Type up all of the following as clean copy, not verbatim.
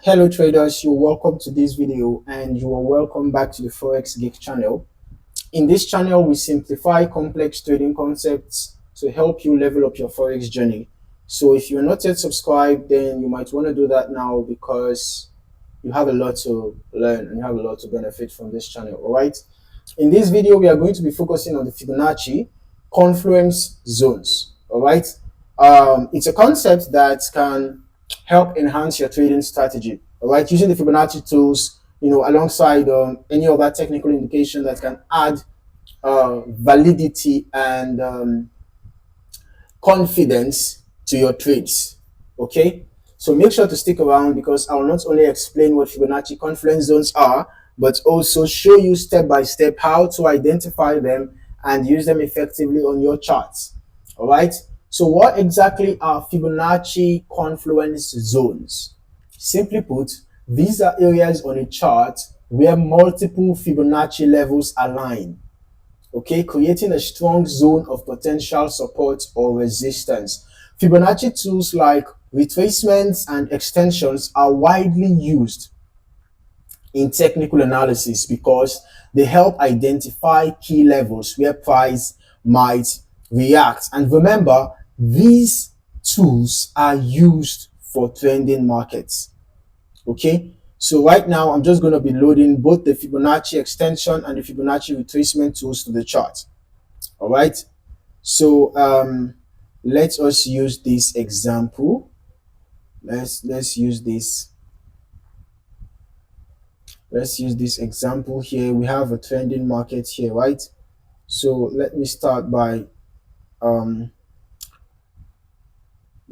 Hello traders, you're welcome to this video and you are welcome back to the Forex Geek channel. In this channel, we simplify complex trading concepts to help you level up your Forex journey. So if you're not yet subscribed, then you might want to do that now because you have a lot to learn and you have a lot to benefit from this channel, all right? In this video, we are going to be focusing on the Fibonacci Confluence zones, all right? It's a concept that can help enhance your trading strategy, all right? Using the Fibonacci tools, alongside any other technical indication that can add validity and confidence to your trades, okay? So make sure to stick around because I will not only explain what Fibonacci confluence zones are, but also show you step by step how to identify them and use them effectively on your charts, all right? So what exactly are Fibonacci confluence zones? Simply put, these are areas on a chart where multiple Fibonacci levels align, okay, creating a strong zone of potential support or resistance. Fibonacci tools like retracements and extensions are widely used in technical analysis because they help identify key levels where price might react. And remember, these tools are used for trending markets. Okay, so right now I'm just going to be loading both the Fibonacci extension and the Fibonacci retracement tools to the chart. All right, so let us use this example. Let's use this. Let's use this example here. We have a trending market here, right? So let me start by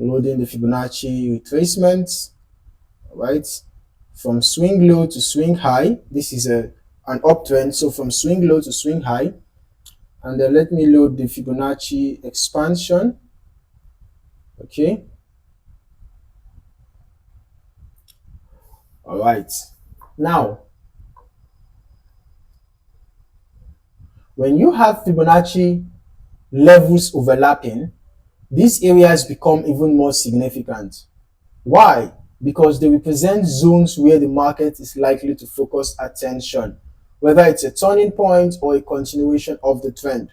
loading the Fibonacci retracement, right? From swing low to swing high. This is an uptrend, so from swing low to swing high. And then let me load the Fibonacci expansion. Okay. All right. Now, when you have Fibonacci levels overlapping, these areas become even more significant. Why? Because they represent zones where the market is likely to focus attention, whether it's a turning point or a continuation of the trend.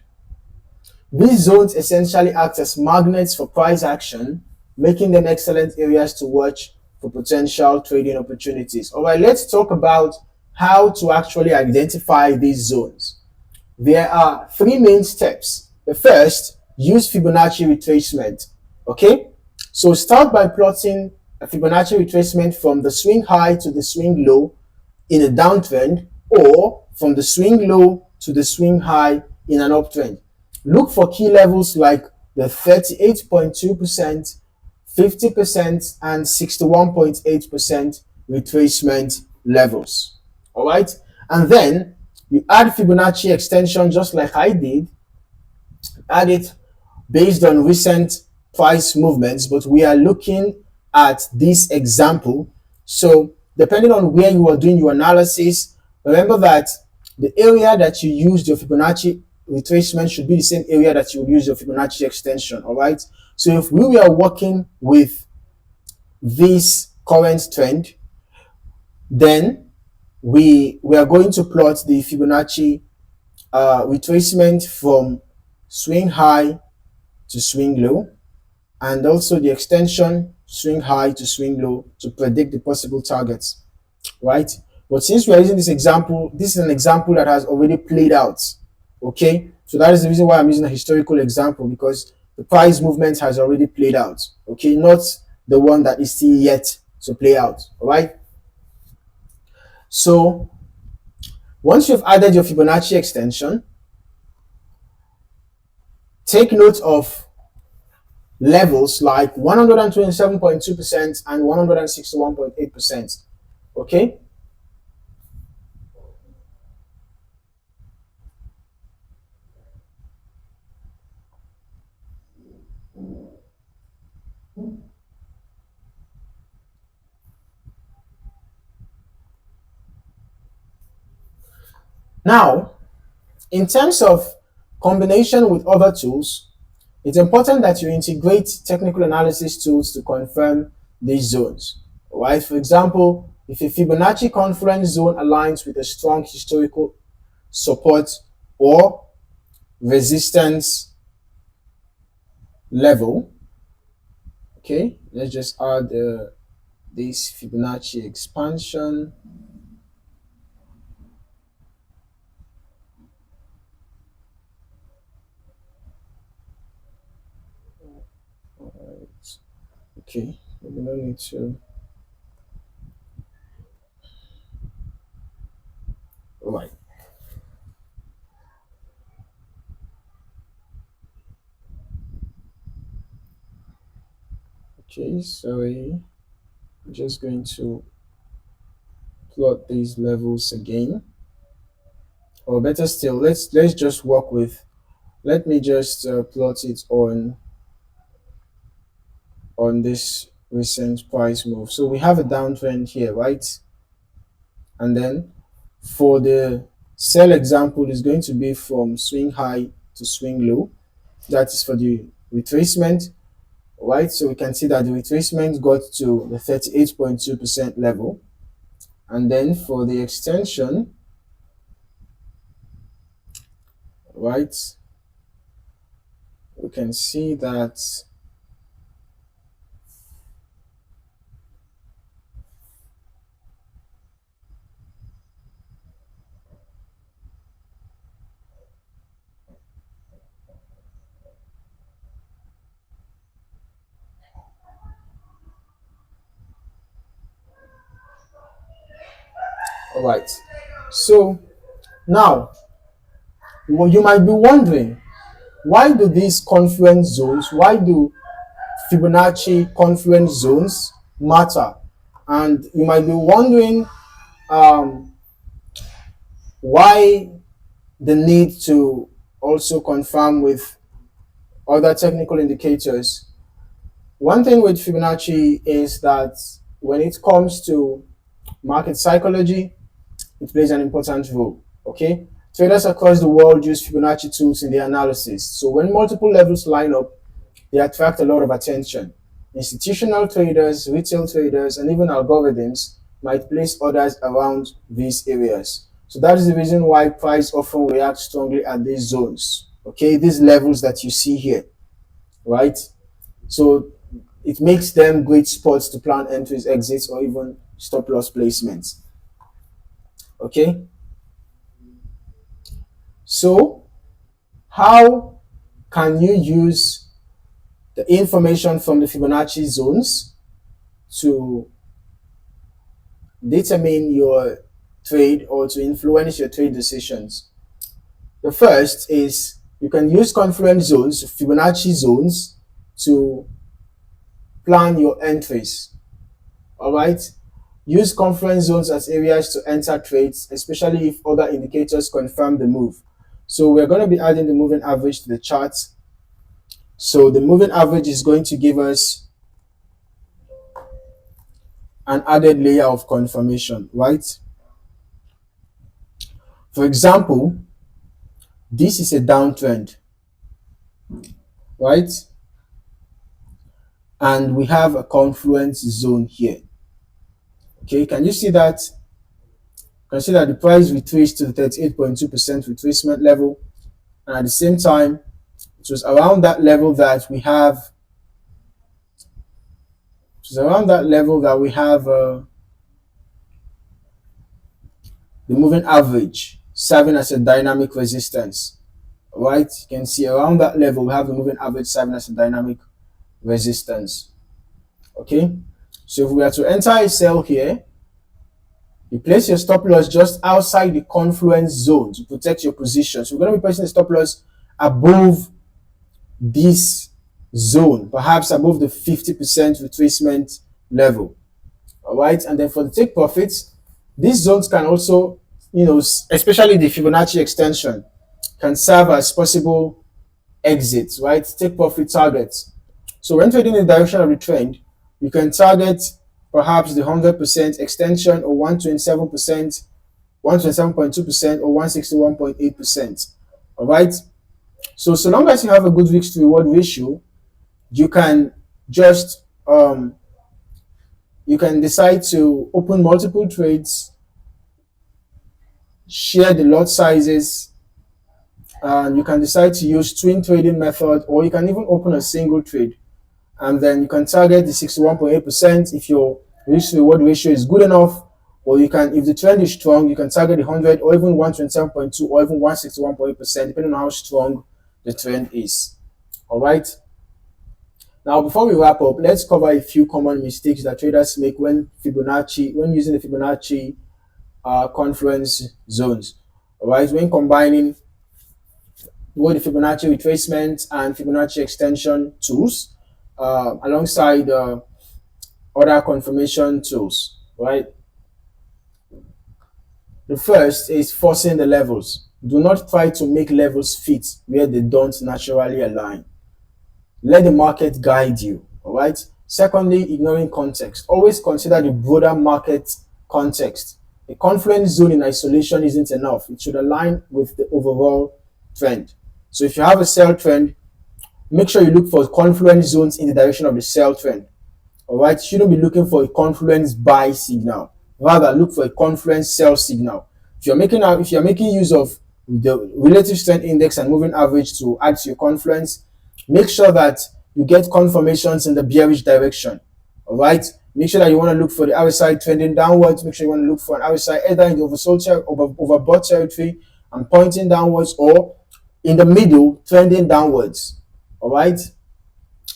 These zones essentially act as magnets for price action, making them excellent areas to watch for potential trading opportunities. All right, let's talk about how to actually identify these zones. There are three main steps. The first, use Fibonacci retracement. Okay, so start by plotting a Fibonacci retracement from the swing high to the swing low in a downtrend, or from the swing low to the swing high in an uptrend. Look for key levels like the 38.2%, 50%, and 61.8% retracement levels. All right, and then you add Fibonacci extension just like I did. Add it based on recent price movements, but we are looking at this example. So depending on where you are doing your analysis, remember that the area that you use your Fibonacci retracement should be the same area that you would use your Fibonacci extension. All right, so if we were working with this current trend, then we are going to plot the Fibonacci retracement from swing high to swing low, and also the extension swing high to swing low to predict the possible targets, right? But since we are using this example, this is an example that has already played out. Okay, so that is the reason why I'm using a historical example, because the price movement has already played out. Okay, not the one that is still yet to play out. All right, so once you've added your Fibonacci extension, take note of levels like 127.2% and 161.8%. Okay, now in terms of combination with other tools, it's important that you integrate technical analysis tools to confirm these zones. right? For example, if a Fibonacci confluence zone aligns with a strong historical support or resistance level, okay, let's just add this Fibonacci expansion. All right. Okay, we don't need to. All right. Okay, sorry. I'm just going to plot these levels again. Or better still, let's just work with. Let me just plot it on this recent price move. So we have a downtrend here, right? And then for the sell example is going to be from swing high to swing low. That is for the retracement, right? So we can see that the retracement got to the 38.2% level. And then for the extension, right, we can see that all right. So now, well, you might be wondering, why do these confluence zones, why do Fibonacci confluence zones matter? And you might be wondering um, why the need to also confirm with other technical indicators. One thing with Fibonacci is that when it comes to market psychology, it plays an important role. Okay, traders across the world use Fibonacci tools in their analysis. So when multiple levels line up, they attract a lot of attention. Institutional traders, retail traders, and even algorithms might place orders around these areas. So that is the reason why price often reacts strongly at these zones. Okay, these levels that you see here, right? So it makes them great spots to plan entries, exits, or even stop loss placements. Okay, so how can you use the information from the Fibonacci zones to determine your trade or to influence your trade decisions? The first is you can use confluence zones, Fibonacci zones, to plan your entries. All right. Use confluence zones as areas to enter trades, especially if other indicators confirm the move. So we're going to be adding the moving average to the chart. So the moving average is going to give us an added layer of confirmation, right? For example, this is a downtrend, right? And we have a confluence zone here. Okay, can you see that? You can see that the price retraced to the 38.2% retracement level, and at the same time, it was around that level that we have. It was around that level that we have the moving average serving as a dynamic resistance, right? You can see around that level we have the moving average serving as a dynamic resistance. Okay, so if we are to enter a sell here, you place your stop loss just outside the confluence zone to protect your position. So we're going to be placing the stop loss above this zone, perhaps above the 50% retracement level. All right, and then for the take profits, these zones can also, especially the Fibonacci extension, can serve as possible exits, right? Take profit targets. So when trading in the direction of the trend, you can target perhaps the 100% extension or 127%, 127.2% or 161.8%. All right. So long as you have a good risk to reward ratio, you can just You can decide to open multiple trades, share the lot sizes, and you can decide to use twin trading method, or you can even open a single trade, and then you can target the 61.8% if your risk reward ratio is good enough, or you can, if the trend is strong, you can target the 100 or even 127.2 or even 161.8%, depending on how strong the trend is. All right. Now, before we wrap up, let's cover a few common mistakes that traders make when using the Fibonacci confluence zones. All right, when combining both the Fibonacci retracement and Fibonacci extension tools alongside other confirmation tools. Right. The first is forcing the levels. Do not try to make levels fit where they don't naturally align. Let the market guide you. All right. Secondly, ignoring context. Always consider the broader market context. A confluence zone in isolation isn't enough. It should align with the overall trend. So if you have a sell trend, make sure you look for confluence zones in the direction of the sell trend. All right. You shouldn't be looking for a confluence buy signal. Rather, look for a confluence sell signal. If you're making use of the relative strength index and moving average to add to your confluence, make sure that you get confirmations in the bearish direction. All right. Make sure that you want to look for the RSI trending downwards. Make sure you want to look for an RSI either in the overbought territory and pointing downwards, or in the middle trending downwards. All right.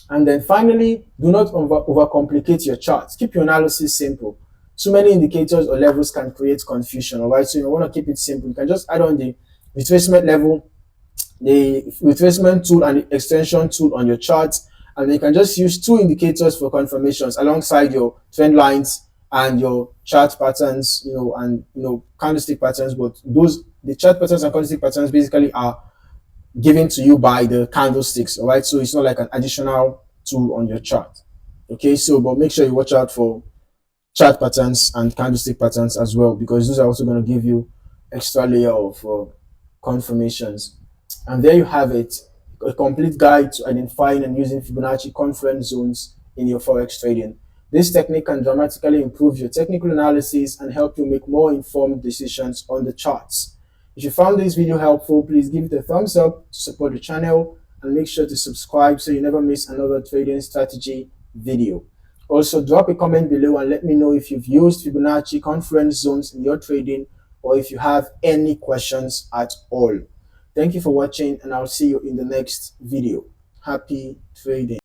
And then finally, do not overcomplicate your charts. Keep your analysis simple. Too many indicators or levels can create confusion. All right. So you want to keep it simple. You can just add on the retracement level, the retracement tool, and the extension tool on your chart, and you can just use two indicators for confirmations alongside your trend lines and your chart patterns, and candlestick patterns. But the chart patterns and candlestick patterns basically are given to you by the candlesticks. All right, so it's not like an additional tool on your chart. Okay, so but make sure you watch out for chart patterns and candlestick patterns as well, because those are also going to give you extra layer of confirmations. And there you have it, a complete guide to identifying and using Fibonacci confluence zones in your Forex trading. This technique can dramatically improve your technical analysis and help you make more informed decisions on the charts. If you found this video helpful, please give it a thumbs up to support the channel, and make sure to subscribe so you never miss another trading strategy video. Also, drop a comment below and let me know if you've used Fibonacci confluence zones in your trading, or if you have any questions at all. Thank you for watching, and I'll see you in the next video. Happy trading.